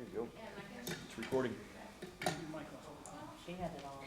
There you go. It's recording. She had it all.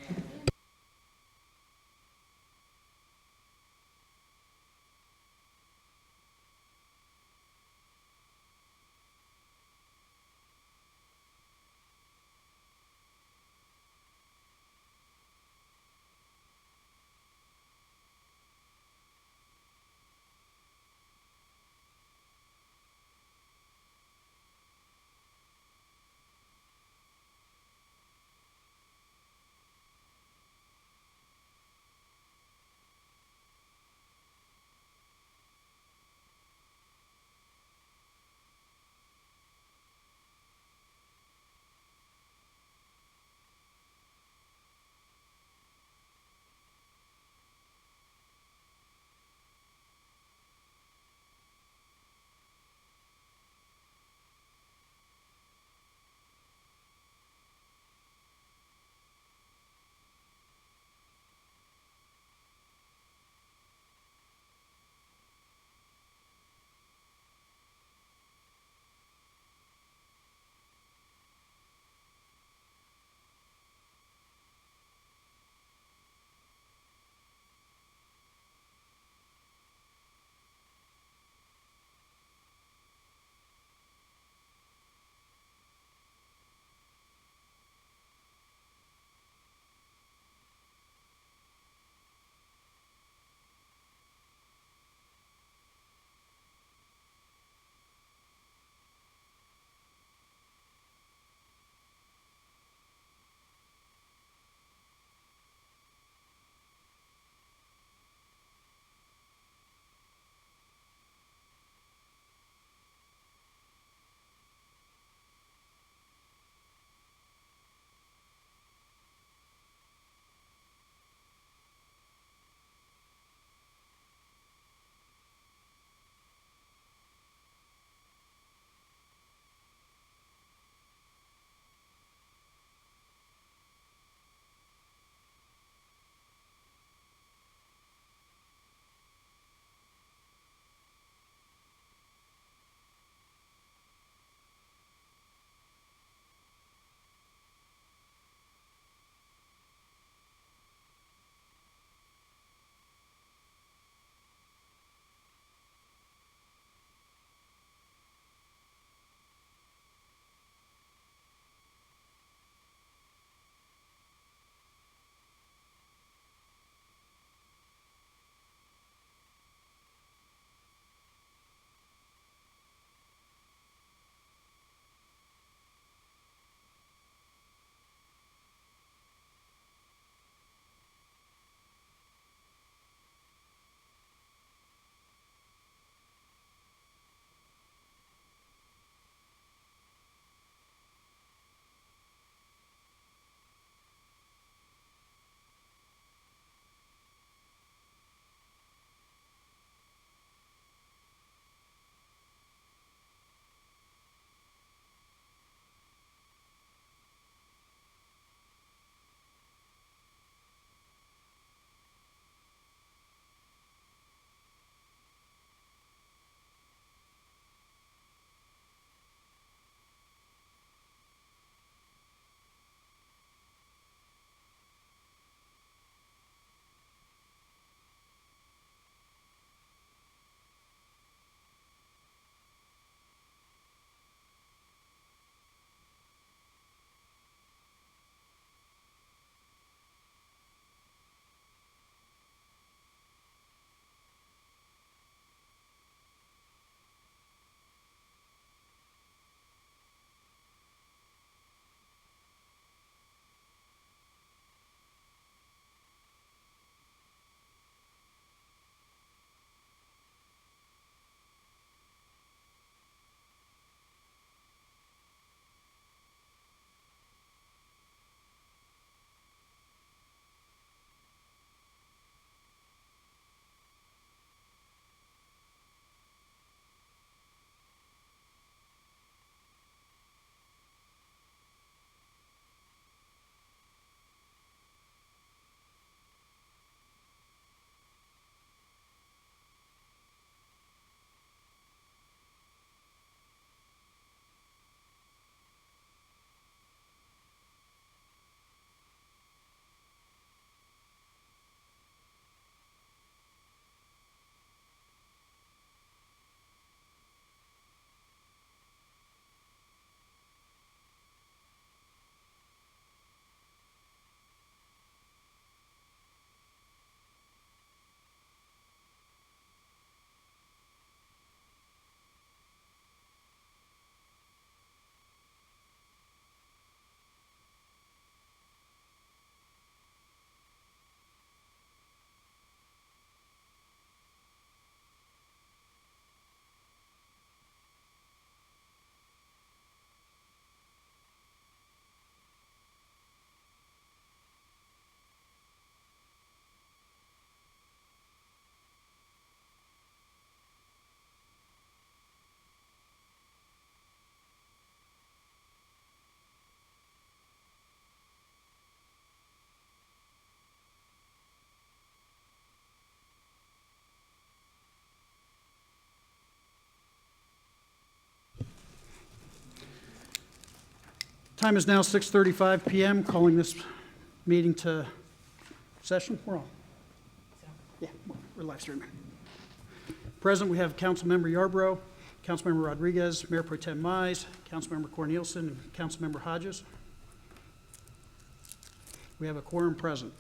Time is now 6:35 PM, calling this meeting to session. We're on. Yeah, we're live streaming. Present, we have Councilmember Yarbrough, Councilmember Rodriguez, Mayor Pro Tem Mize, Councilmember Cornelison, and Councilmember Hodges. We have a quorum present.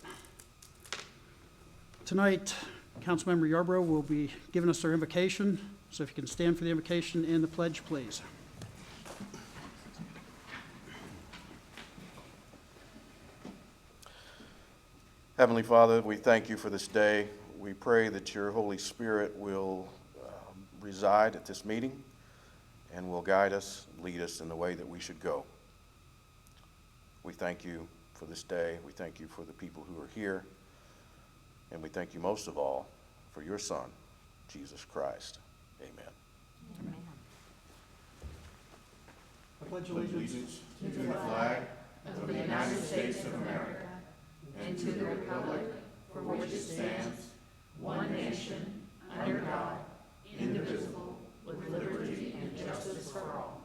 Tonight, Councilmember Yarbrough will be giving us our invocation, so if you can stand for the invocation and the pledge, please. Heavenly Father, we thank you for this day. We pray that your Holy Spirit will reside at this meeting and will guide us, lead us in the way that we should go. We thank you for this day. We thank you for the people who are here. And we thank you most of all for your Son, Jesus Christ. Amen. Amen. I pledge allegiance to the flag of the United States of America and to the republic for which it stands, one nation, under God, indivisible, with liberty and justice for all.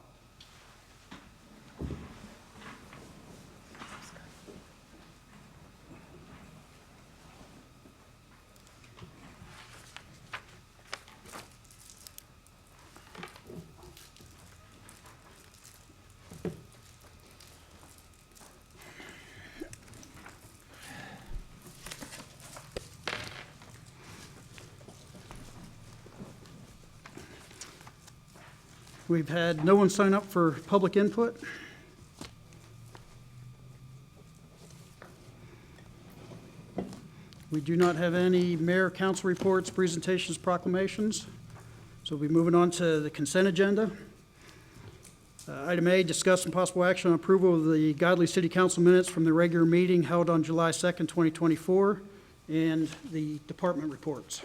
We've had no one sign up for public input. We do not have any mayor, council reports, presentations, proclamations. So we'll be moving on to the consent agenda. Item A, discuss and possible action on approval of the Godley City Council minutes from the regular meeting held on July 2nd, 2024, and the department reports.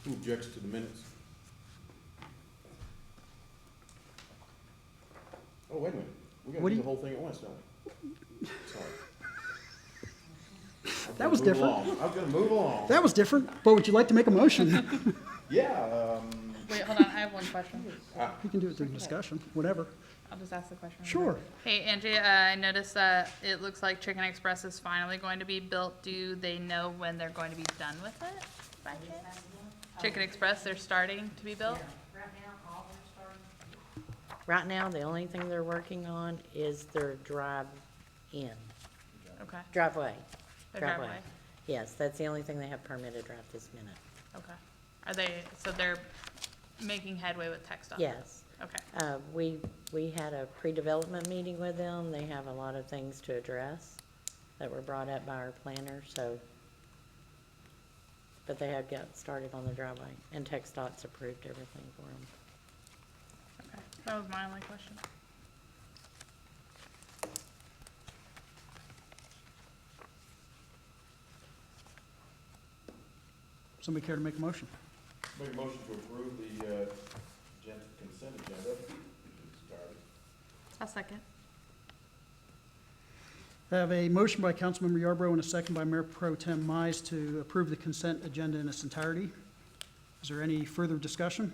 Who objects to the minutes? Oh, wait a minute. We're What gonna do do you- the whole thing at once, don't we? Sorry. That was different. I was gonna move along. That was different, but would you like to make a motion? Yeah, Wait, hold on, I have one question. You can do it through discussion, whatever. I'll just ask the question. Sure. Hey, Angie, I noticed that it looks like Chicken Express is finally going to be built. Do they know when they're going to be done with it? By chance? Chicken Express, they're starting to be built? Right now, the only thing they're working on is their drive-in, Okay, driveway. their driveway, Yes, that's the only thing they have permitted right this minute. okay. Are they, so they're making headway with tech stuff? Yes. Okay, We had a pre-development meeting with them. They have a lot of things to address that were brought up by our planner, so. But they have got started on the driveway, and TxDOT's approved everything for them. okay. That was my only question. Somebody care to make a motion? make a motion to approve the consent agenda. Started. A second. I have a motion by Councilmember Yarbrough and a second by Mayor Pro Tem Mize to approve the consent agenda in its entirety. Is there any further discussion?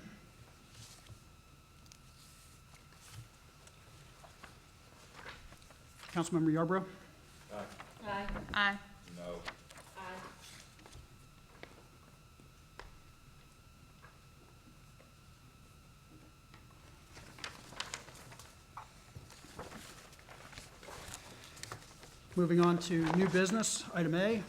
Councilmember Yarbrough? Aye. No. Moving on to new business, item A.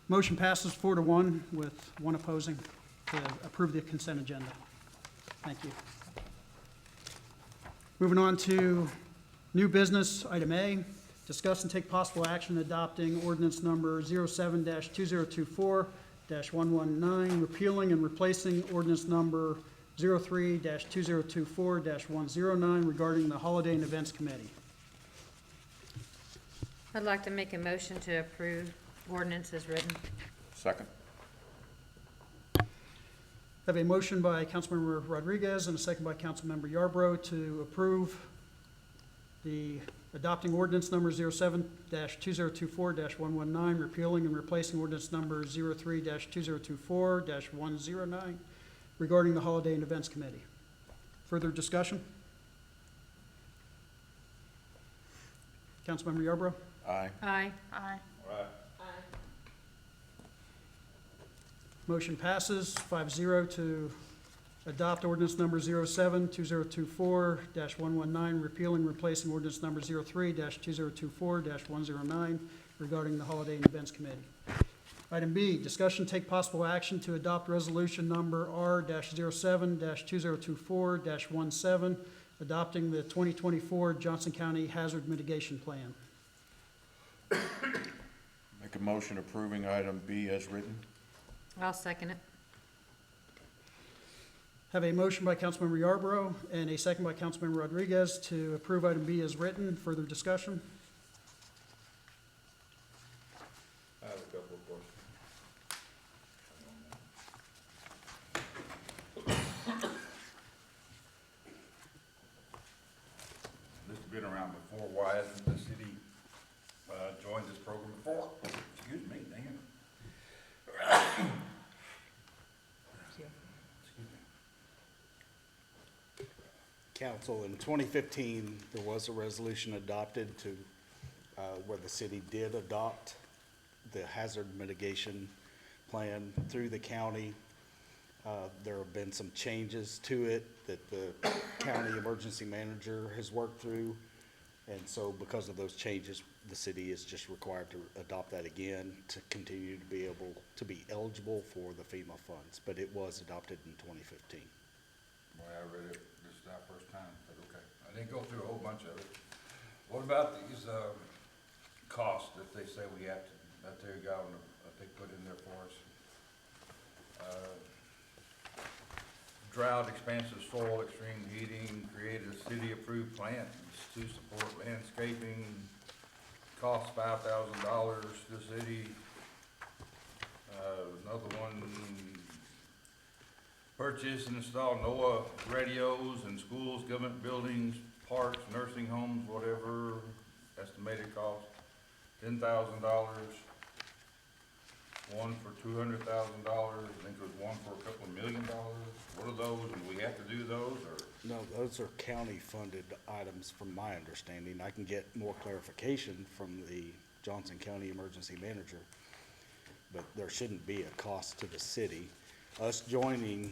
Motion passes 4-1 with one opposing to approve the consent agenda. Thank you. Moving on to new business, item A. Discuss and take possible action adopting ordinance number 07-2024-119, repealing and replacing ordinance number 03-2024-109 regarding the Holiday and Events Committee. I'd like to make a motion to approve ordinance as written. Second. I Have a motion by Councilmember Rodriguez and a second by Councilmember Yarbrough to approve the adopting ordinance number 07-2024-119, repealing and replacing ordinance number 03-2024-109 regarding the Holiday and Events Committee. Further discussion? Councilmember Yarbrough? Aye. Aye. Aye. Right. Motion passes 5-0 to adopt ordinance number 07-2024-119, repealing, replacing ordinance number 03-2024-109 regarding the Holiday and Events Committee. Item B, discussion take possible action to adopt resolution number R-07-2024-17, adopting the 2024 Johnson County Hazard Mitigation Plan. Make a motion approving item B as written. I'll second it. Have a motion by Councilmember Yarbrough and a second by Councilmember Rodriguez to approve item B as written. Further discussion? I have a couple of questions. This has been around before. Why hasn't the city joined this program before? Excuse me, damn. Council, in 2015, there was a resolution adopted to, where the city did adopt the hazard mitigation plan through the county. There have been some changes to it that the county emergency manager has worked through. And so because of those changes, the city is just required to adopt that again to continue to be able to be eligible for the FEMA funds. But it was adopted in 2015. Boy, I read it, this is our first time, but okay. I didn't go through a whole bunch of it. What about these, costs that they say we have to, that they got on the, that they put in there for us? Drought, expansive soil, extreme heating, create a city-approved plant to support landscaping, cost $5,000 to the city. Another one, purchase and install NOAA radios in schools, government buildings, parks, nursing homes, whatever, estimated cost, $10,000. One for $200,000, I think there was one for a couple of $1 million. What are those, and we have to do those, or? No, those are county-funded items from my understanding. I can get more clarification from the Johnson County Emergency Manager, but there shouldn't be a cost to the city. Us joining,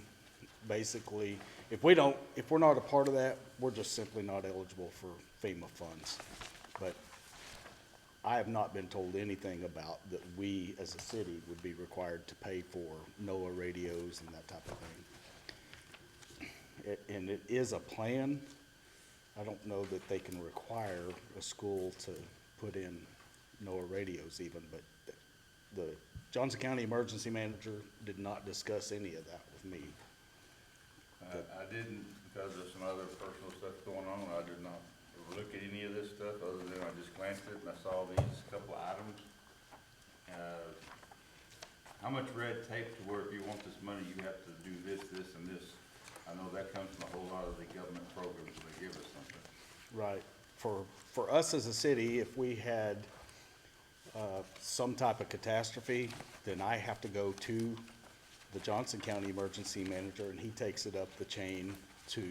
basically, if we're not a part of that, we're just simply not eligible for FEMA funds. But I have not been told anything about that we, as a city, would be required to pay for NOAA radios and that type of thing. And it is a plan. I don't know that they can require a school to put in NOAA radios even, but the Johnson County Emergency Manager did not discuss any of that with me. I didn't, because of some other personal stuff going on, I did not look at any of this stuff, other than I just glanced at it and I saw these couple of items. How much red tape to where if you want this money, you have to do this, this, and this? I know that comes from a whole lot of the government programs when they give us something. Right. For us as a city, if we had some type of catastrophe, then I have to go to the Johnson County Emergency Manager, and he takes it up the chain to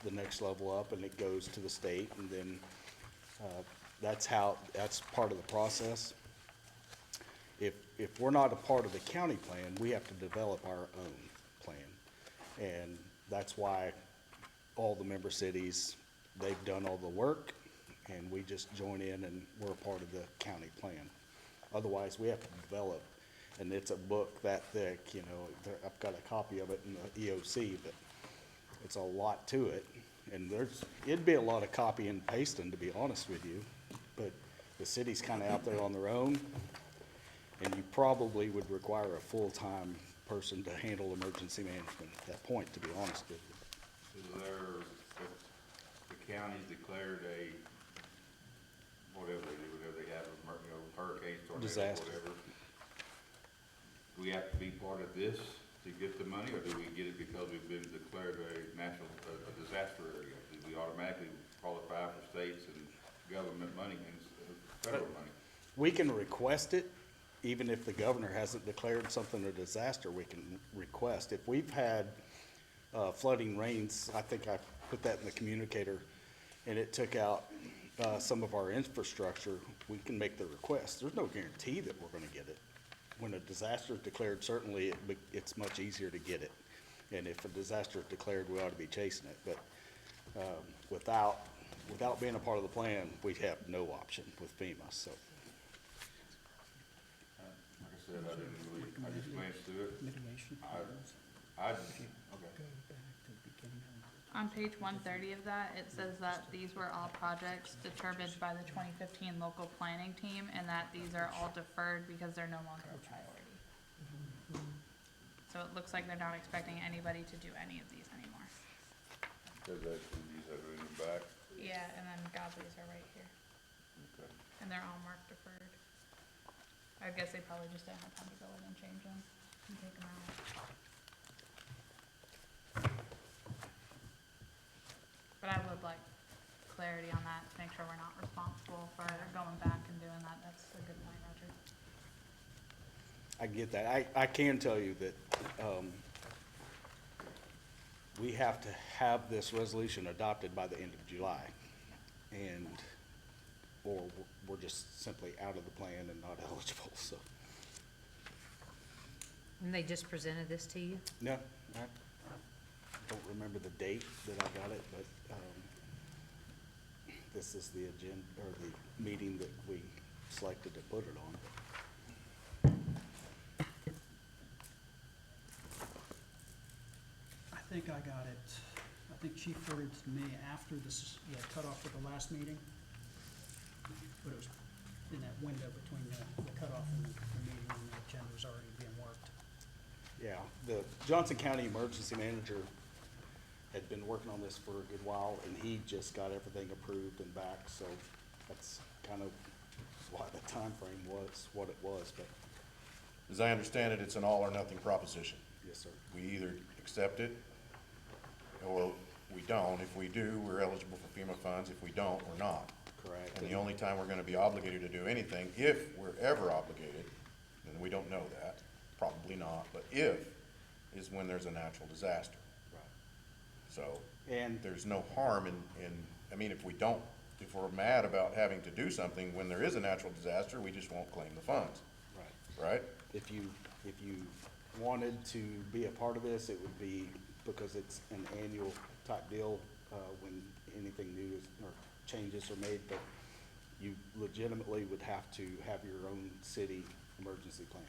the next level up, and it goes to the state, and then that's part of the process. If we're not a part of the county plan, we have to develop our own plan. And that's why all the member cities, they've done all the work, and we just join in and we're a part of the county plan. Otherwise, we have to develop, and it's a book that thick, you know, I've got a copy of it in the EOC, but it's a lot to it. And it'd be a lot of copy and pasting, to be honest with you, but the city's kind of out there on their own, and you probably would require a full-time person to handle emergency management at that point, to be honest with you. Is there, if the county declared whatever they have, hurricanes, tornadoes, Disaster. whatever, do we have to be part of this to get the money, or do we get it because we've been declared a national, a disaster area? Do we automatically qualify for states and government money and federal money? We can request it, even if the governor hasn't declared something a disaster, we can request. If we've had flooding rains, I think I put that in the communicator, and it took out some of our infrastructure, we can make the request. There's no guarantee that we're gonna get it. When a disaster is declared, certainly it's much easier to get it. And if a disaster is declared, we ought to be chasing it. But without being a part of the plan, we have no option with FEMA, so. Like I said, I didn't really, I just glanced through it. Mitigation Okay. On page 130 of that, it says that these were all projects determined by the 2015 local planning team, and that these are all deferred because they're no longer a priority. So it looks like they're not expecting anybody to do any of these anymore. There's actually, these are in the back. Yeah, and then Godley's are right here, Okay. and they're all marked deferred. I guess they probably just didn't have time to go in and change them and take them out. But I would like clarity on that, to make sure we're not responsible for going back and doing that. That's a good point, Roger. I get that. I can tell you that, we have to have this resolution adopted by the end of July. Or we're just simply out of the plan and not eligible, so. And they just presented this to you? No, I don't remember the date that I got it, but, this is the agenda, or the meeting that we selected to put it on. I think I got it, I think Chief forwarded it to me after this, the cutoff for the last meeting. But it was in that window between the cutoff and the meeting when the agenda was already being worked. Yeah, the Johnson County Emergency Manager had been working on this for a good while, and he just got everything approved and back, so that's kind of why the time frame was what it was, but As I understand it, it's an all or nothing proposition. yes, sir. We either accept it or we don't. If we do, we're eligible for FEMA funds. If we don't, we're not. Correct. And the only time we're gonna be obligated to do anything, if we're ever obligated, and we don't know that, probably not, but if, is when there's a natural disaster. Right. So, And there's no harm I mean, if we're mad about having to do something when there is a natural disaster, we just won't claim the funds, right. right? If you wanted to be a part of this, it would be because it's an annual type deal, when anything new or changes are made, but you legitimately would have to have your own city emergency plan.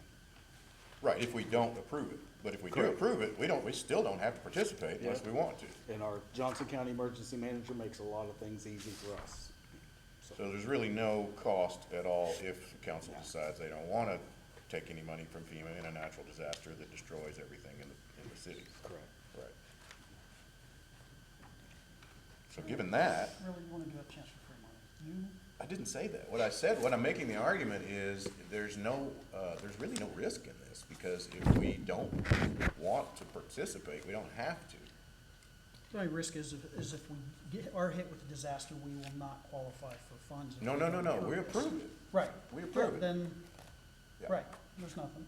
Right, if we don't approve it. But if we do Correct. approve it, we still don't have to participate unless we want to. And our Johnson County Emergency Manager makes a lot of things easy for us. So there's really no cost at all if the council decides they don't wanna take any money from FEMA in a natural disaster that destroys everything in the city. Correct. Right. So given that, Really want to give a chance for free money. I didn't say that. What I said, what I'm making the argument is, there's really no risk in this, because if we don't want to participate, we don't have to. The only risk is if we are hit with a disaster, we will not qualify for funds. if No, we no, don't no, we this. approve it. Right. We approve Yeah, it. Then, Yeah. right, there's nothing.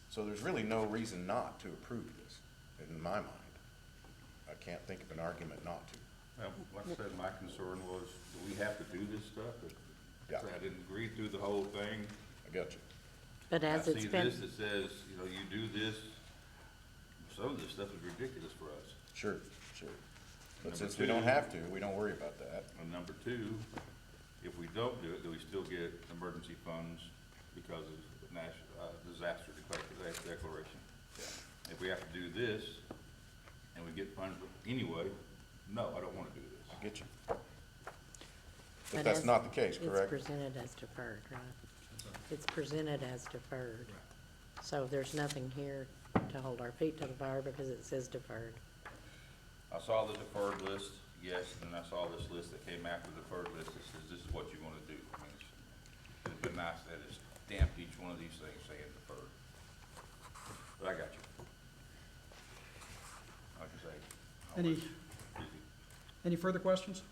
So there's really no reason not to approve this, in my mind. I can't think of an argument not to. Well, like I said, my concern was, do we have to do this stuff? Yeah. I didn't read through the whole thing. I got you. But as it's I see been, this that says, you know, you do this, some of this stuff is ridiculous for us. Sure, sure. But Number since we don't two- have to, we don't worry about that. And number two, if we don't do it, do we still get emergency funds because of disaster declaration? Yeah. If we have to do this, and we get funds anyway, no, I don't wanna do this. I get you. But But that's as- not the case, it's correct? presented as deferred, right? It's presented as deferred. So there's nothing here to hold our feet to the fire because it says deferred. I saw the deferred list, yes, and I saw this list that came after the deferred list that says this is what you wanna do. I mean, it'd been nice to have just stamped each one of these things saying deferred. But I got you. Any further questions?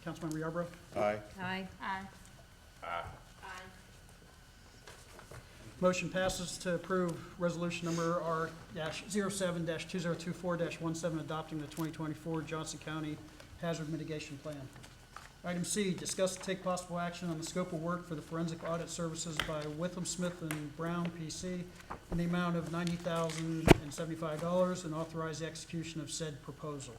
Councilmember Yarborough? Aye. Aye. Aye. Motion passes to approve resolution number R-07-2024-17, adopting the 2024 Johnson County Hazard Mitigation Plan. Item C, discuss and take possible action on the scope of work for the forensic audit services by Witham, Smith and Brown, PC, in the amount of $90,075, and authorize the execution of said proposal.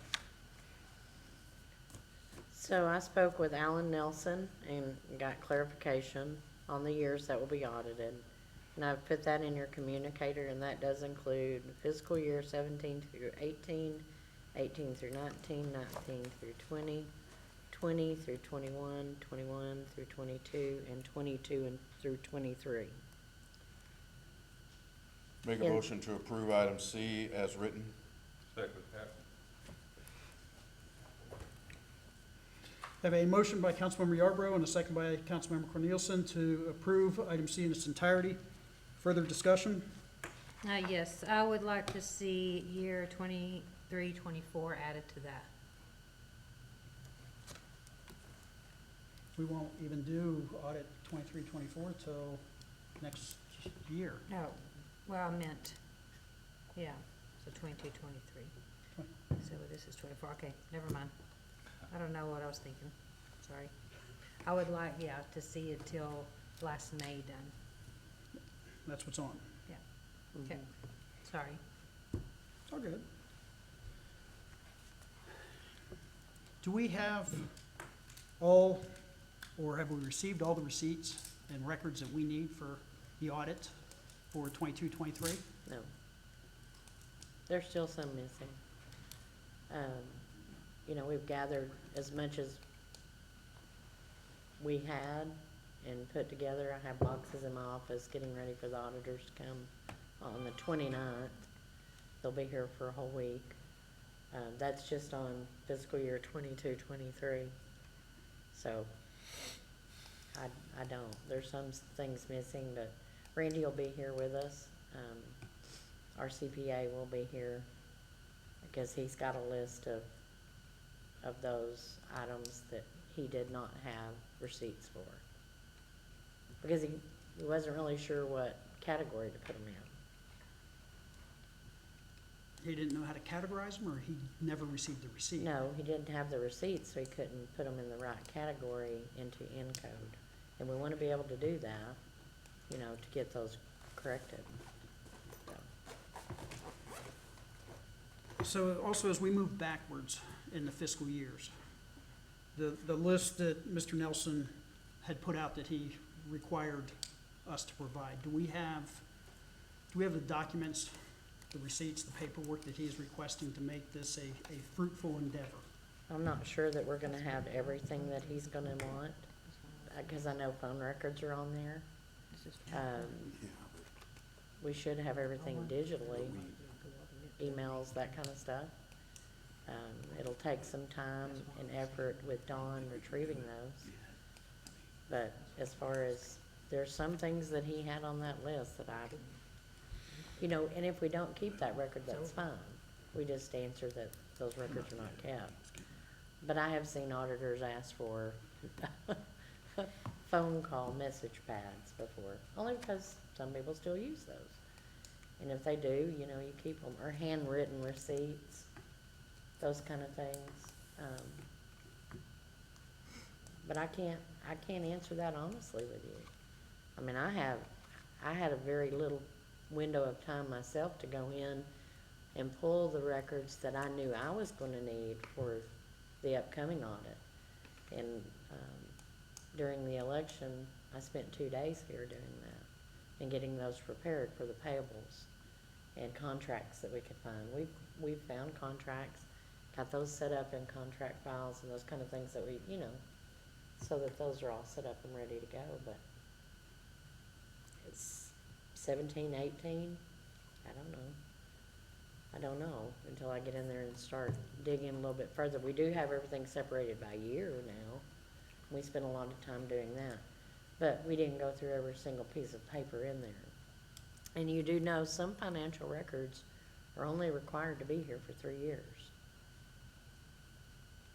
So I spoke with Alan Nelson and got clarification on the years that will be audited. And I've put that in your communicator, and that does include fiscal year 17 through 18, 18 through 19, 19 through 20, 20 through 21, 21 through 22, and 22 through 23. Make a Yeah. motion to approve item C as written. Second that. I have a motion by Councilmember Yarborough and a second by Councilmember Cornelison to approve item C in its entirety. Further discussion? Yes, I would like to see year 23, 24 added to that. We won't even do audit 23, 24 till next year. No, well, I meant, yeah, so 22, 23. So this is 24, okay, never mind. I don't know what I was thinking, sorry. I would like, yeah, to see it till last May done, That's what's on. okay, sorry. It's all good. Do we have all, or have we received all the receipts and records that we need for the audit for 22, 23? No. There's still some missing. We've gathered as much as we had and put together. I have boxes in my office getting ready for the auditors to come on the 29th. They'll be here for a whole week. That's just on fiscal year 22, 23. So I don't. There's some things missing, but Randy will be here with us. Our CPA will be here because he's got a list of those items that he did not have receipts for. Because he wasn't really sure what category to put them in. He didn't know how to categorize them, or he never received the receipt? No, he didn't have the receipts, so he couldn't put them in the right category into Encode. And we want to be able to do that, to get those corrected. So also, as we move backwards in the fiscal years, the list that Mr. Nelson had put out that he required us to provide, do we have the documents, the receipts, the paperwork that he is requesting to make this a fruitful endeavor? I'm not sure that we're gonna have everything that he's gonna want, because I know phone records are on there. We should have everything digitally, emails, that kind of stuff. It'll take some time and effort with Dawn retrieving those. But as far as, there's some things that he had on that list that and if we don't keep that record, that's fine. We just answer that those records are not kept. But I have seen auditors ask for phone call message pads before, only because some people still use those. And if they do, you keep them, or handwritten receipts, those kind of things. But I can't answer that honestly with you. I mean, I had a very little window of time myself to go in and pull the records that I knew I was gonna need for the upcoming audit. And, during the election, I spent 2 days here doing that and getting those prepared for the payables and contracts that we could find. We've found contracts, got those set up in contract files and those kind of things that we, so that those are all set up and ready to go, but it's 17, 18, I don't know until I get in there and start digging a little bit further. We do have everything separated by year now. We spent a lot of time doing that, but we didn't go through every single piece of paper in there. And you do know some financial records are only required to be here for 3 years.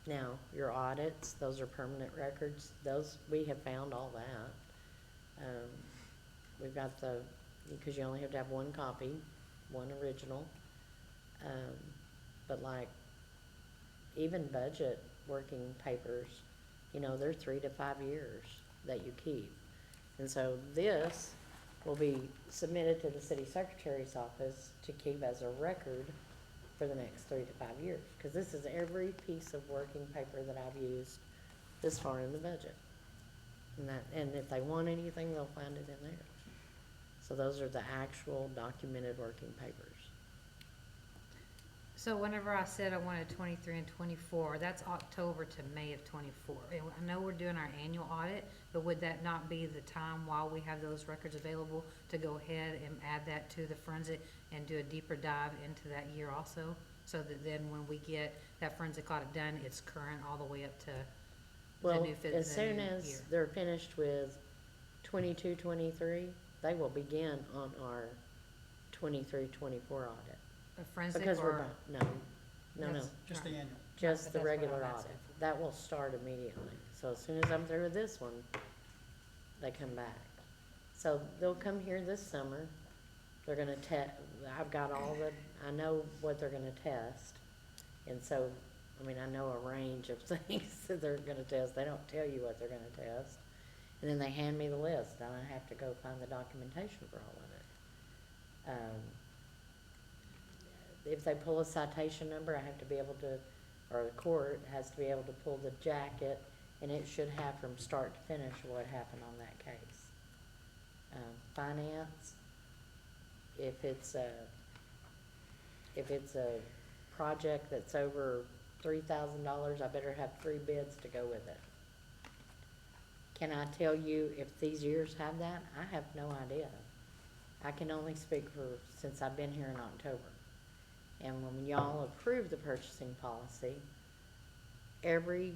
Now, your audits, those are permanent records, those, we have found all that. We've got because you only have to have one copy, one original. But like, even budget working papers, they're 3 to 5 years that you keep. And so this will be submitted to the city secretary's office to keep as a record for the next 3 to 5 years. Because this is every piece of working paper that I've used this far in the budget. And if they want anything, they'll find it in there. So those are the actual documented working papers. So whenever I said I wanted 23 and 24, that's October to May of 24. And I know we're doing our annual audit, but would that not be the time while we have those records available to go ahead and add that to the forensic and do a deeper dive into that year also? So that then when we get that forensic audit done, it's current all the way up to the Well, new as the soon new as year. they're finished with 22, 23, they will begin on our 23, 24 audit. A forensic Because we're, or? no, no, Yes. Just the annual. just But the that's what regular I'm audit. asking for. That will start immediately. So as soon as I'm through with this one, they come back. So they'll come here this summer. They're gonna I've got I know what they're gonna test. And so, I know a range of things that they're gonna test. They don't tell you what they're gonna test. And then they hand me the list, and I have to go find the documentation for all of it. If they pull a citation number, I have to be able to, or the court has to be able to pull the jacket, and it should have from start to finish what happened on that case. Finance, if it's a project that's over $3,000, I better have 3 bids to go with it. Can I tell you if these years have that? I have no idea. I can only speak since I've been here in October. And when y'all approved the purchasing policy, every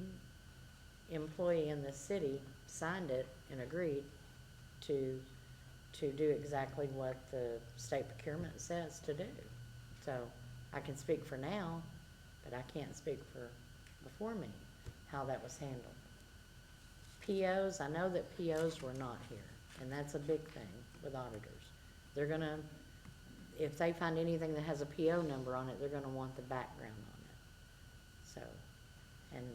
employee in the city signed it and agreed to do exactly what the state procurement says to do. So I can speak for now, but I can't speak for before me, how that was handled. POs, I know that POs were not here, and that's a big thing with auditors. They're gonna, if they find anything that has a PO number on it, they're gonna want the background on it. So, and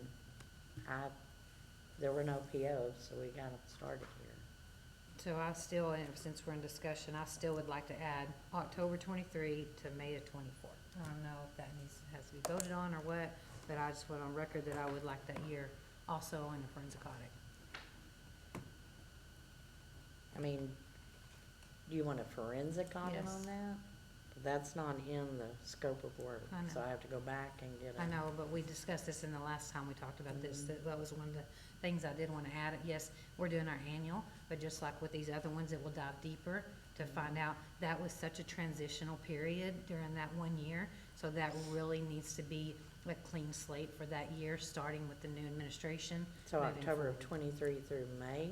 there were no POs, so we got them started here. So I still, and since we're in discussion, I still would like to add October 23 to May of 24. I don't know if that has to be voted on or what, but I just went on record that I would like that year also in the forensic audit. Do you want a forensic audit Yes. on that? That's not in the scope of work, I know. so I have to go back and get it. I know, but we discussed this in the last time we talked about this, that was one of the things I did want to add. Yes, we're doing our annual, but just like with these other ones, it will dive deeper to find out. That was such a transitional period during that 1 year, so that really needs to be a clean slate for that year, starting with the new administration. So moving October of forward. 23 through May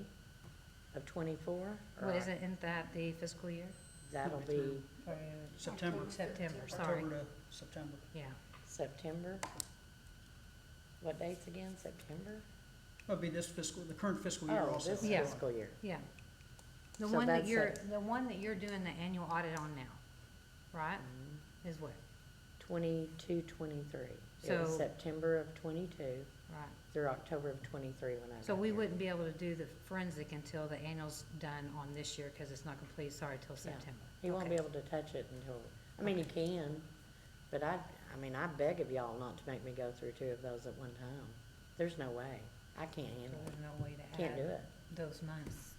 of 24? What is it, isn't that the fiscal year? That'll be September. September, sorry, October to September. yeah. September? What dates again, September? That'll be the current fiscal year Oh, also. this Yeah. fiscal year. Yeah. The So one that that's you're, it. the one that you're doing the annual audit on now, right, is what? 22, 23. It was So- September of 22 Right. through October of 23 when I So got we here. wouldn't be able to do the forensic until the annual's done on this year, because it's not complete, sorry, till Yeah. September. He won't Okay. be able to touch it until, he can, but I beg of y'all not to make me go through 2 of those at one time. There's no way. I can't So handle there's it. no way to Can't do add it. those months.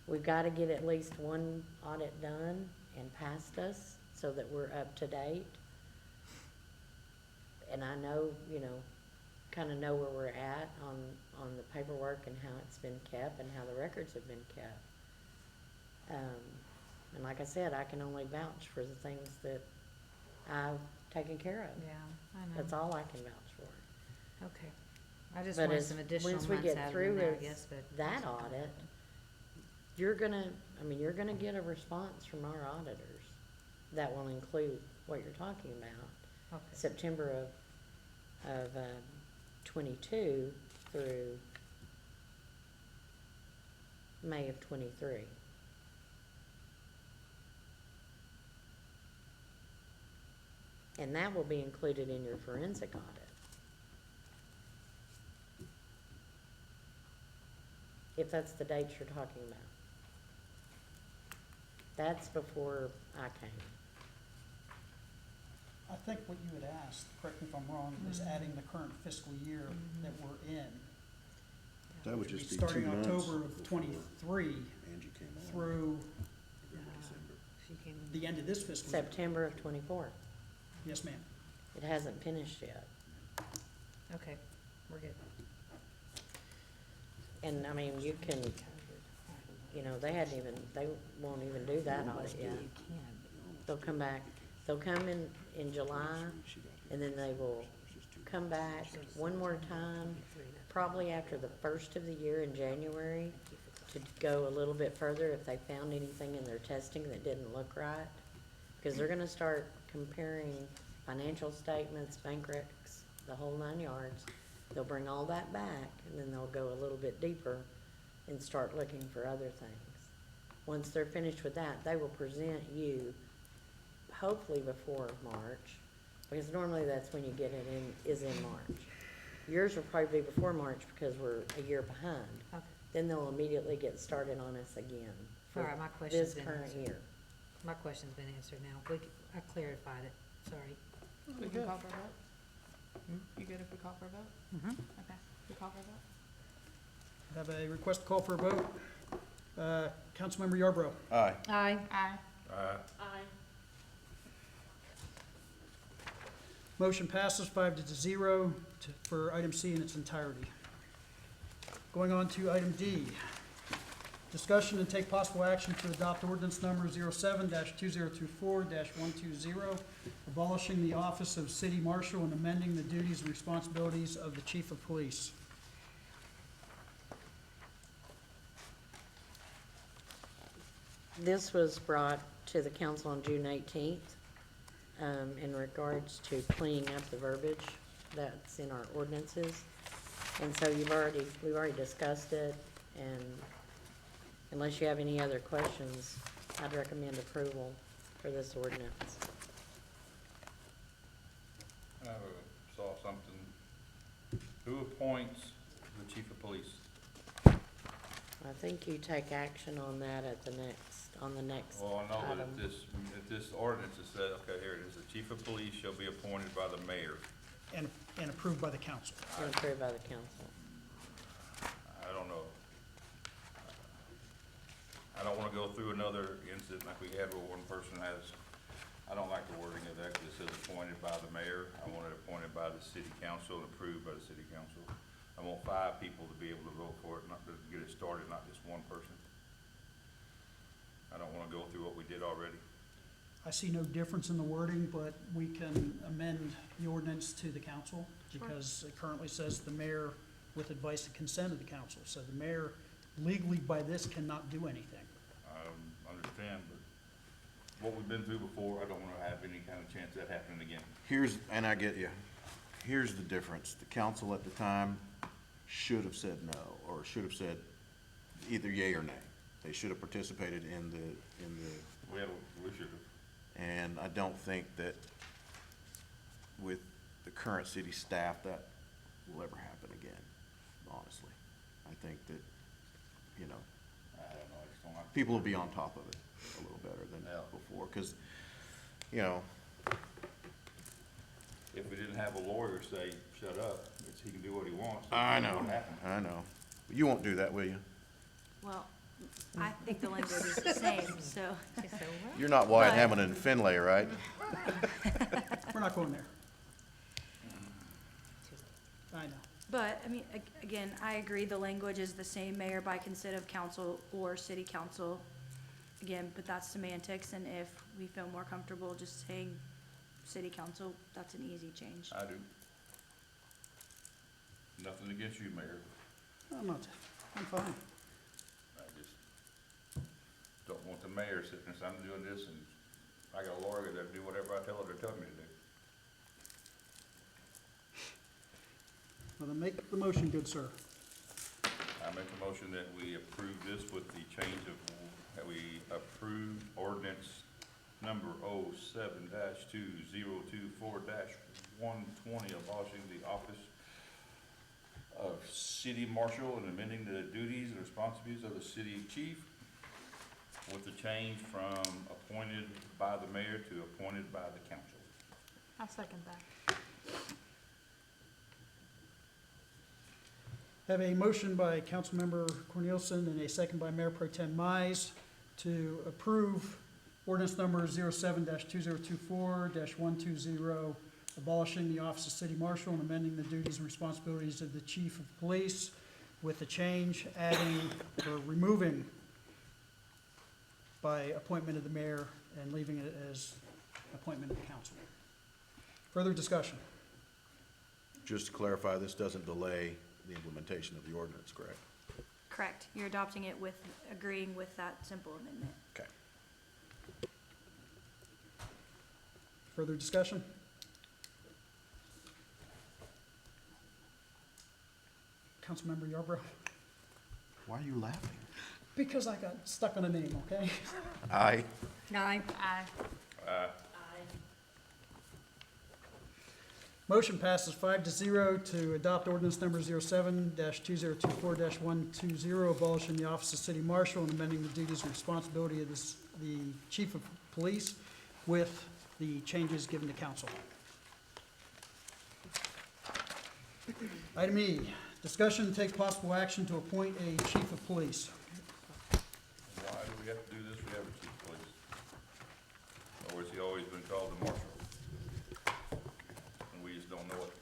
We've got to get at least one audit done and past us so that we're up to date. And I know, kind of know where we're at on the paperwork and how it's been kept and how the records have been kept. And like I said, I can only vouch for the things that I've taken care of. Yeah, I know. That's all I can vouch for. Okay. I just But wanted as- some additional once we months get added through in there, I with guess, but. that that's okay. audit, you're gonna get a response from our auditors. that will include what you're talking about. Okay. September of 22 through May of 23. And that will be included in your forensic audit. If that's the dates you're talking about. That's before I came. I think what you had asked, correct me if I'm wrong, was adding the current fiscal year that we're in. That would which would just be be 2 starting months. October of '23 Angie came on. through She came in. the end of this fiscal year. September of 24. Yes, ma'am. It hasn't finished yet. Okay, we're good. And I mean, you can, you know, they won't even do that audit yet. They'll come back, they'll come in July, and then they will come back one more time, probably after the first of the year in January, to go a little bit further if they found anything in their testing that didn't look right. Because they're gonna start comparing financial statements, bank recs, the whole 9 yards. They'll bring all that back, and then they'll go a little bit deeper and start looking for other things. Once they're finished with that, they will present you, hopefully before March, because normally that's when you get it in, is in March. Yours will probably be before March because we're a year behind. Okay. Then they'll immediately get started on us again All for right, my question's this been current answered. year. My question's been answered now. I clarified it, sorry. We can call for a vote? You good if we call for a vote? Mm-hmm. Okay, we call for a vote? Have a request to call for a vote. Councilmember Yarbrough. Aye. Aye. Aye. Aye. Motion passes 5-0 for item C in its entirety. Going on to item D. Discussion and take possible action to adopt ordinance number 07-2024-120, abolishing the office of city marshal and amending the duties and responsibilities of the chief of police. This was brought to the council on June 18th, in regards to cleaning up the verbiage that's in our ordinances. And so we've already discussed it, and unless you have any other questions, I'd recommend approval for this ordinance. I saw something. Who appoints the chief of police? I think you take action on that on the next Well, I know that item. if this ordinance is said, okay, here it is, the chief of police shall be appointed by the mayor. And approved by the council. And approved by the council. I don't know. I don't wanna go through another incident like we had where one person has, I don't like the wording of that, because it says appointed by the mayor. I want it appointed by the city council and approved by the city council. I want 5 people to be able to vote for it, not to get it started, not just one person. I don't wanna go through what we did already. I see no difference in the wording, but we can amend the ordinance to the council because it currently says the mayor with advice and consent of the council. So the mayor legally by this cannot do anything. I understand, but what we've been through before, I don't wanna have any kind of chance of that happening again. And I get you. Here's the difference. The council at the time should have said no, or should have said either yea or nay. They should have participated in the, We should have. and I don't think that with the current city staff, that will ever happen again, honestly. I think that, you know, I don't know, I just don't like. people will be on top of it a little better than Yeah. before, because, you know, If we didn't have a lawyer say, shut up, he can do what he wants. I that's know, what happened. I know. You won't do that, will you? Well, I think the language is the same, so. She said, well, You're not Wyatt But- Hammond and Finlay, right? We're not going there. I know. But, I mean, again, I agree, the language is the same, mayor by consent of council or city council. Again, but that's semantics, and if we feel more comfortable just saying city council, that's an easy change. I do. Nothing against you, Mayor. I'm fine. I just don't want the mayor sitting there, saying, I'm doing this, and I got a lawyer Lori, that do whatever I tell her to tell me to do. Well, then make the motion, good sir. I make a motion that we approve this with the change of, that we approve ordinance number 07-2024-120, abolishing the office of city marshal and amending the duties and responsibilities of the city chief with the change from appointed by the mayor to appointed by the council. I'll second that. Have a motion by Councilmember Cornelison and a second by Mayor Pro Tem Mize to approve ordinance number 07-2024-120, abolishing the office of city marshal and amending the duties and responsibilities of the chief of police with the change adding or removing by appointment of the mayor and leaving it as appointment of the council. Further discussion? Just to clarify, this doesn't delay the implementation of the ordinance, correct? Correct. You're adopting it with, agreeing with that simple amendment. Okay. Further discussion? Councilmember Yarbrough? Why are you laughing? Because I got stuck on a name, okay? Aye. Aye. Aye. Motion passes 5-0 to adopt ordinance number 07-2024-120, abolishing the office of city marshal and amending the duties and responsibility of the chief of police with the changes given to council. Item E, discussion and take possible action to appoint a chief of police. Why do we have to do this? We have a chief of police. Or has he always been called the marshal? And we just don't know it.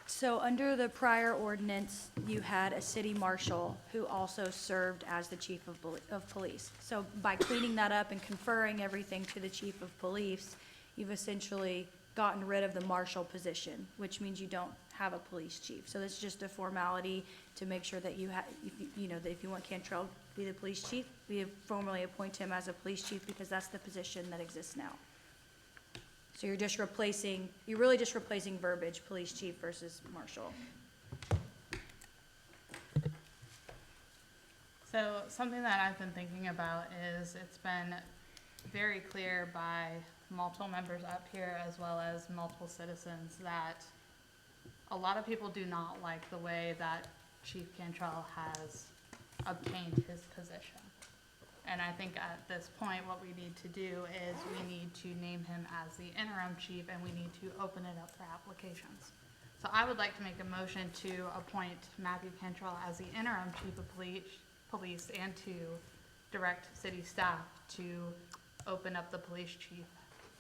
So under the prior ordinance, you had a city marshal who also served as the chief of police. So by cleaning that up and conferring everything to the chief of police, you've essentially gotten rid of the marshal position, which means you don't have a police chief. So it's just a formality to make sure that you have, you know, that if you want Cantrell to be the police chief, we formally appoint him as a police chief because that's the position that exists now. So you're really just replacing verbiage, police chief versus marshal. So something that I've been thinking about is it's been very clear by multiple members up here as well as multiple citizens that a lot of people do not like the way that Chief Cantrell has obtained his position. And I think at this point, what we need to do is we need to name him as the interim chief and we need to open it up for applications. So I would like to make a motion to appoint Matthew Cantrell as the interim chief of police and to direct city staff to open up the police chief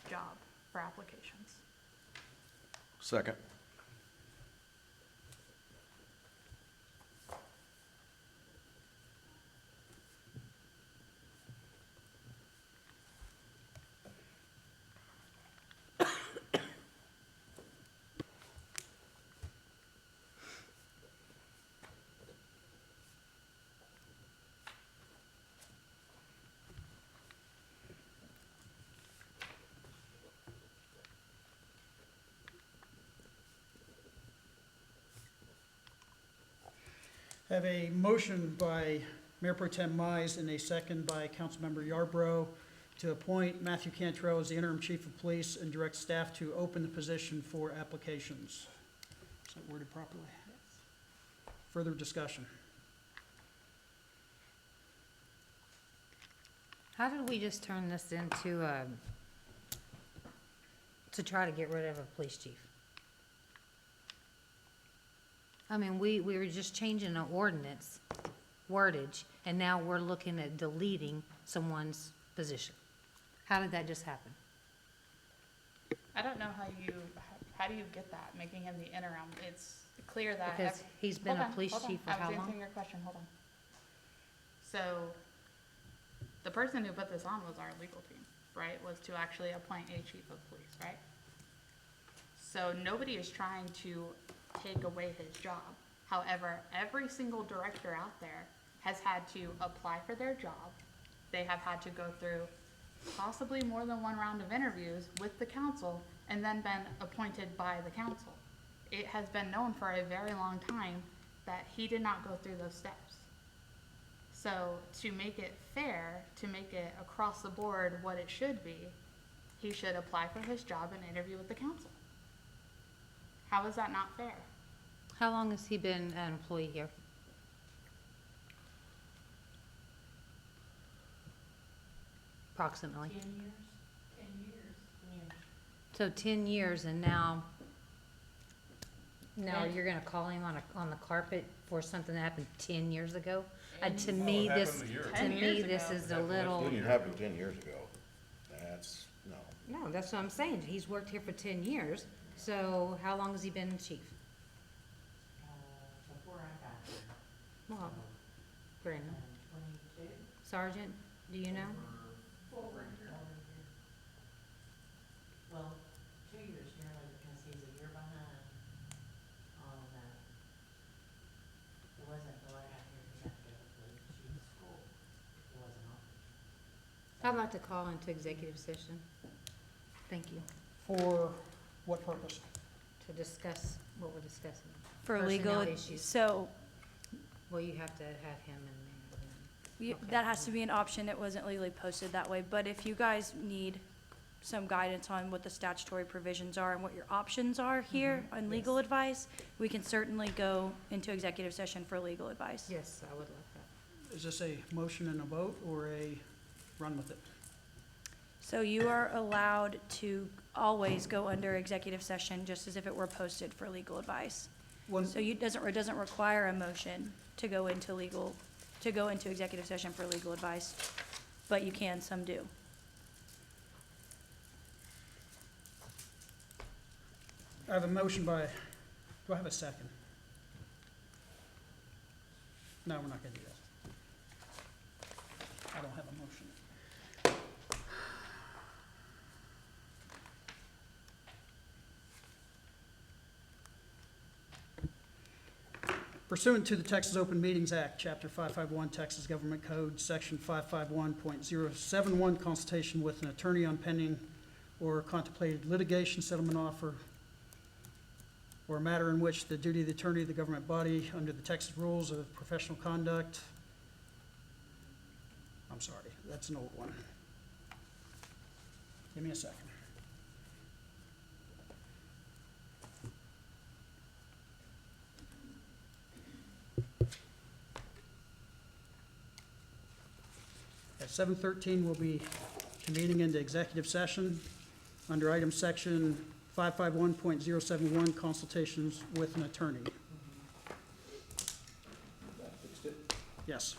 job for applications. Second. Have a motion by Mayor Pro Tem Mize and a second by Councilmember Yarbrough to appoint Matthew Cantrell as the interim chief of police and direct staff to open the position for applications. Is that worded properly? Further discussion? How did we just turn this into, to try to get rid of a police chief? I mean, we were just changing an ordinance wordage, and now we're looking at deleting someone's position. How did that just happen? I don't know how do you get that, making him the interim? It's clear that. Because he's been a police chief for how I was long? answering your question, hold on. So, the person who put this on was our legal team, right? Was to actually appoint a chief of police, right? So nobody is trying to take away his job. However, every single director out there has had to apply for their job. They have had to go through possibly more than one round of interviews with the council, and then been appointed by the council. It has been known for a very long time that he did not go through those steps. So to make it fair, to make it across the board what it should be, he should apply for his job and interview with the council. How is that not fair? How long has he been an employee here? Approximately. 10 years? 10 years. So 10 years, and now Yeah. you're gonna call him on the carpet for something that happened 10 years ago? To Well, me, it this, happened a year to ago. 10 me, years this ago. is a little, It didn't happen 10 years ago. That's, no. no, that's what I'm saying. He's worked here for 10 years. So how long has he been chief? Before I got here, Well, Brandon, 22. Sergeant, do you know? Well, 2 years nearly because he's a year behind on, it wasn't until I got here he had to go to chief's school. It wasn't offered. I'd like to call into executive session. Thank you. For what purpose? To discuss what we're discussing. For legal, Personnel issues. so Well, you have to have him in there. Okay. that has to be an option. It wasn't legally posted that way. But if you guys need some guidance on what the statutory provisions are and what your options are here on legal advice, we can certainly go into executive session for legal advice. Yes, I would like that. Is this a motion and a vote or a run with it? So you are allowed to always go under executive session, just as if it were posted for legal advice. One, So it doesn't require a motion to go into executive session for legal advice, but you can, some do. I have a motion by, do I have a second? No, we're not gonna do that. I don't have a motion. Pursuant to the Texas Open Meetings Act, Chapter 551, Texas Government Code, Section 551.071, consultation with an attorney on pending or contemplated litigation, settlement offer, or a matter in which the duty of the attorney of the government body under the Texas rules of professional conduct. I'm sorry, that's an old one. Give me a second. At 7:13, we'll be convening into executive session under item section 551.071, consultations with an attorney. Yes.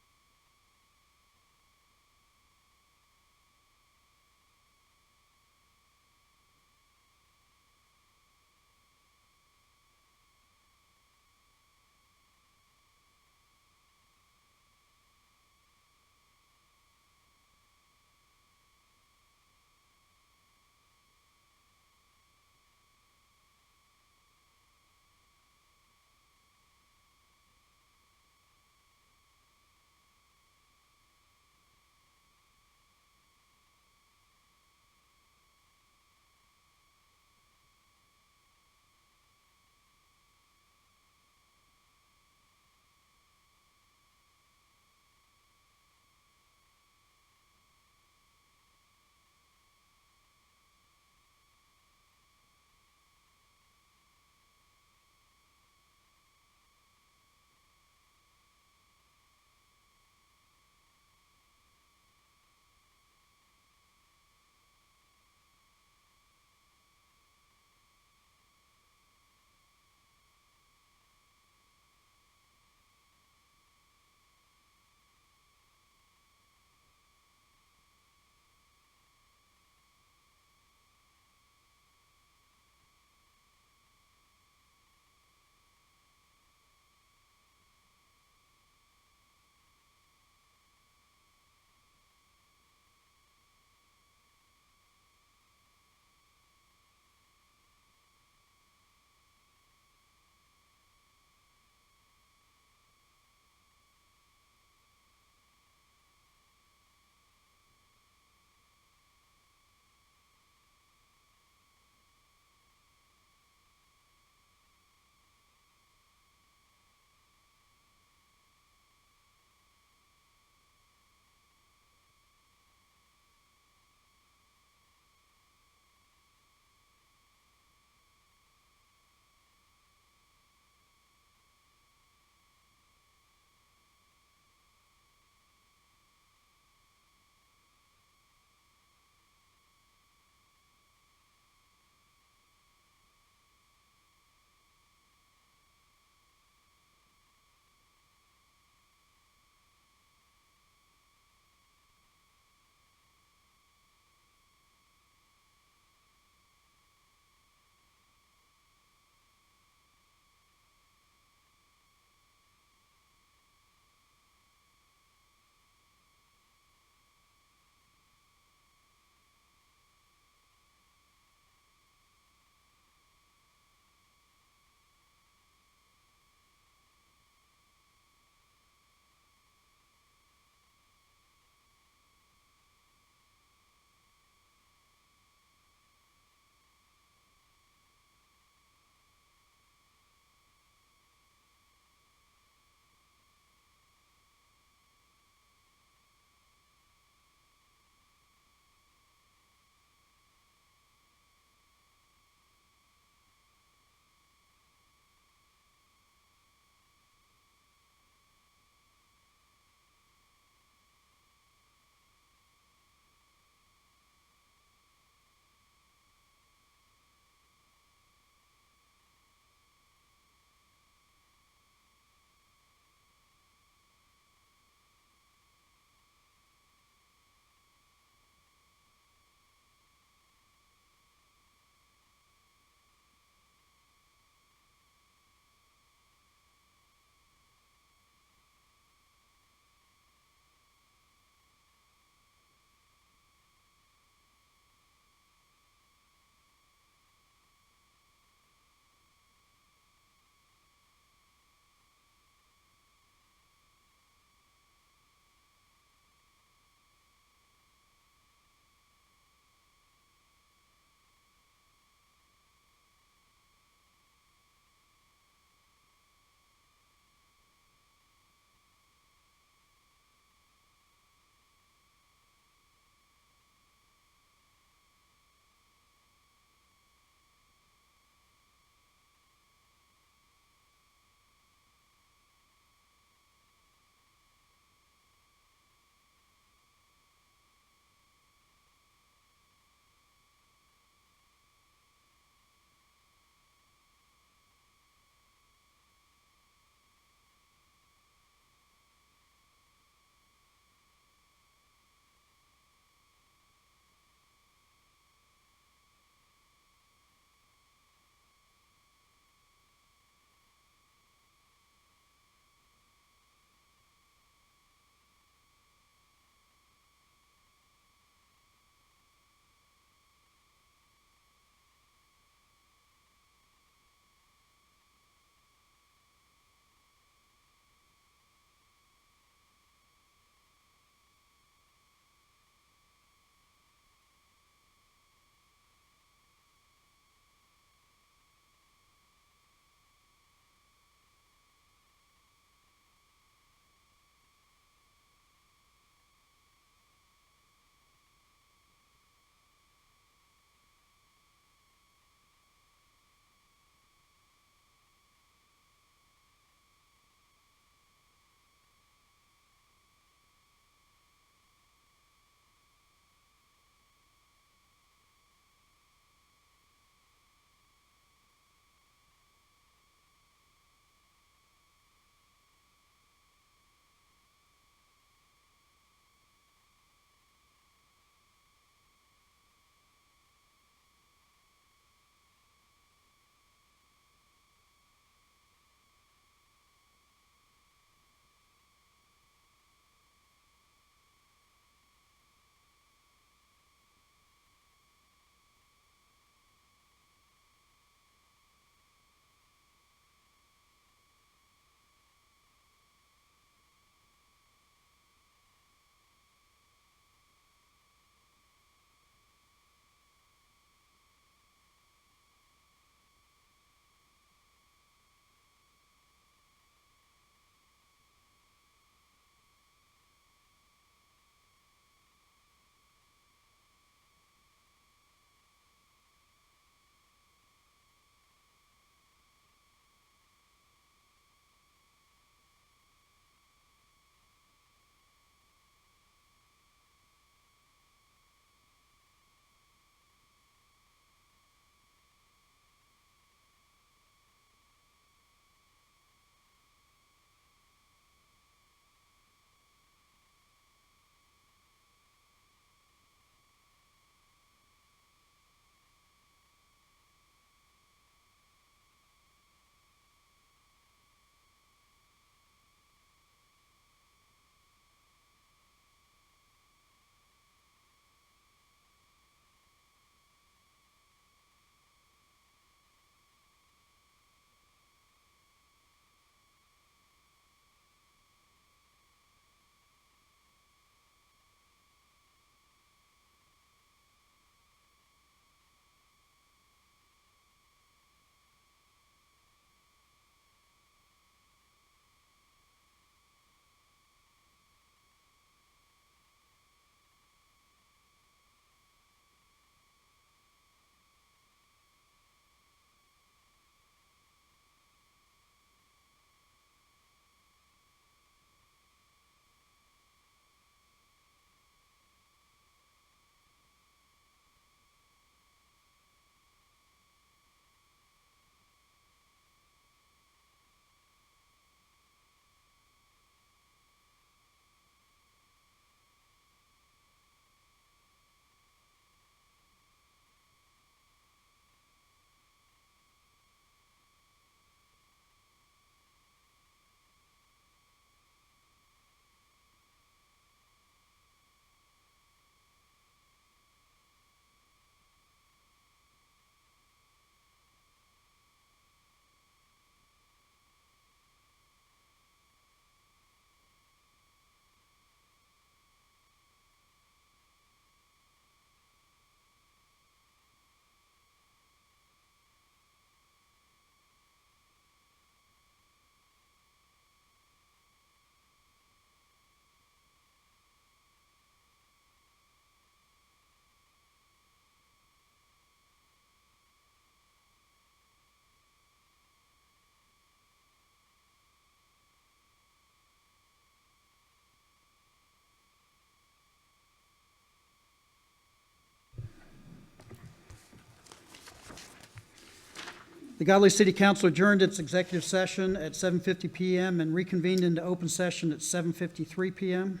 The Godley City Council adjourned its executive session at 7:50 PM and reconvened into open session at 7:53 PM.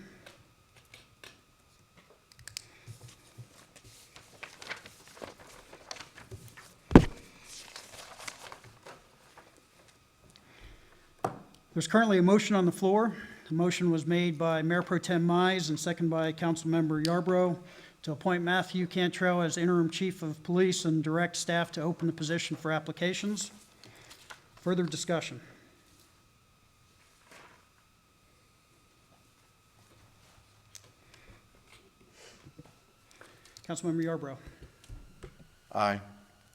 There's currently a motion on the floor. The motion was made by Mayor Pro Tem Mize and seconded by Councilmember Yarbrough to appoint Matthew Cantrell as interim chief of police and direct staff to open the position for applications. Further discussion? Councilmember Yarbrough. Aye.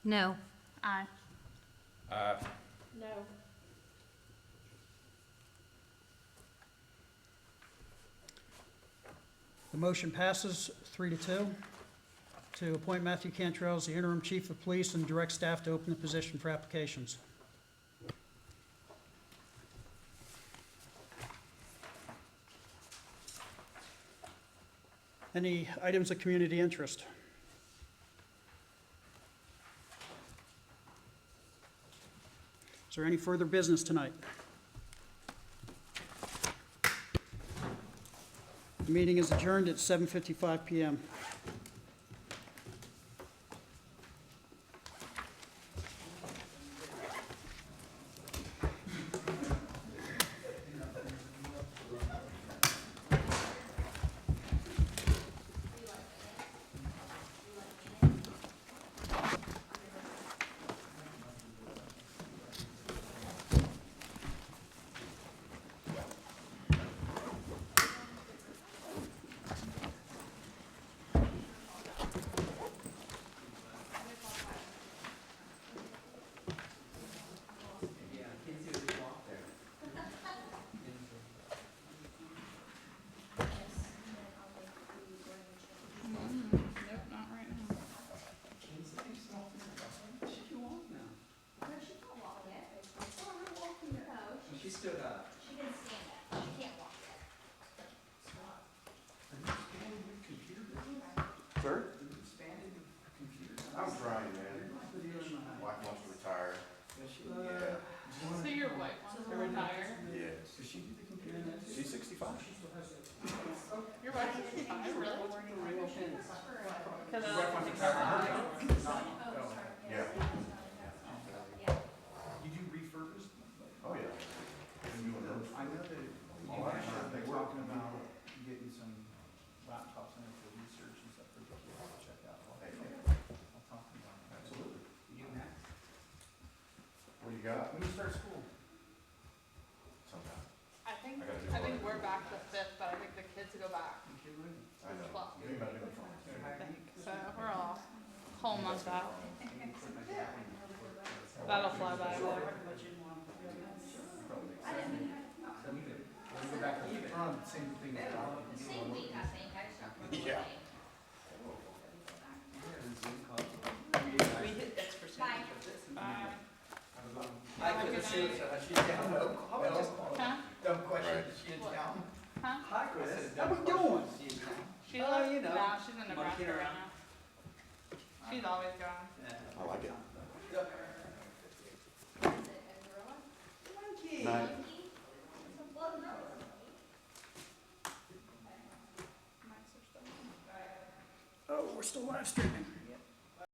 No. Aye. No. The motion passes 3-2 to appoint Matthew Cantrell as the interim chief of police and direct staff to open the position for applications. Any items of community interest? Is there any further business tonight? The meeting is adjourned at 7:55 PM. Nope, not right now. She stood up. She didn't stand up. She can't walk yet. Sir? Expanded the computer. I'm trying, man. Wife wants to retire. Yeah. So your wife wants to retire? Yes. Does she do the computer? She's 65. Your wife is retire, really? Cause Yeah. You do refurbished? Oh, yeah. I know that you guys have been talking about getting some laptops in for research and stuff for the kids to check out. I'll talk about it. Absolutely. You do that? What do you got? When you start school? Sometime. I think, I gotta do I think it. we're back the 5th, but I think the kids go back. I know. Well, You ain't about to do it for me. I think, so we're all whole month out. That'll fly by though. Go back to even. On the same thing. Same week, I think. I just don't remember. Yeah. We hit X percentage of this. Bye. I couldn't see it, so she's down. No, Huh? no question, she is down. Huh? Hi, Chris. How we doing? She Oh, lives, you know. nah, she's in Monkey Nebraska right around. now. She's always gone. I like it. Monkey. Night. Oh, we're still live streaming.